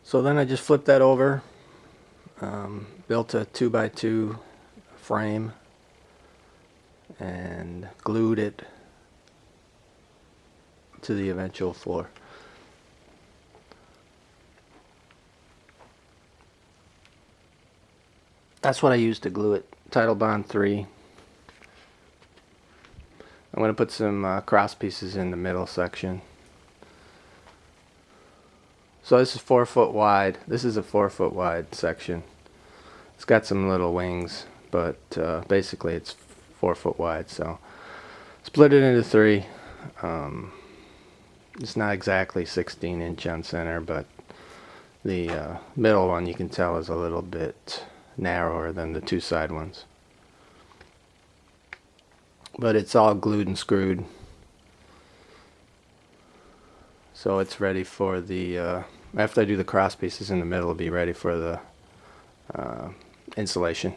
So then I just flipped that over, built a 2x2 frame, and glued it to the eventual floor. That's what I used to glue it. Tidal Bond 3. I'm going to put some cross pieces in the middle section. So this is 4 foot wide. This is a 4 foot wide section. It's got some little wings, but basically it's 4 foot wide. So split it into 3. It's not exactly 16-inch on center, but the middle one you can tell is a little bit narrower than the two side ones. But it's all glued and screwed, so it's ready for the after I do the cross pieces in the middle, it'll be ready for the insulation.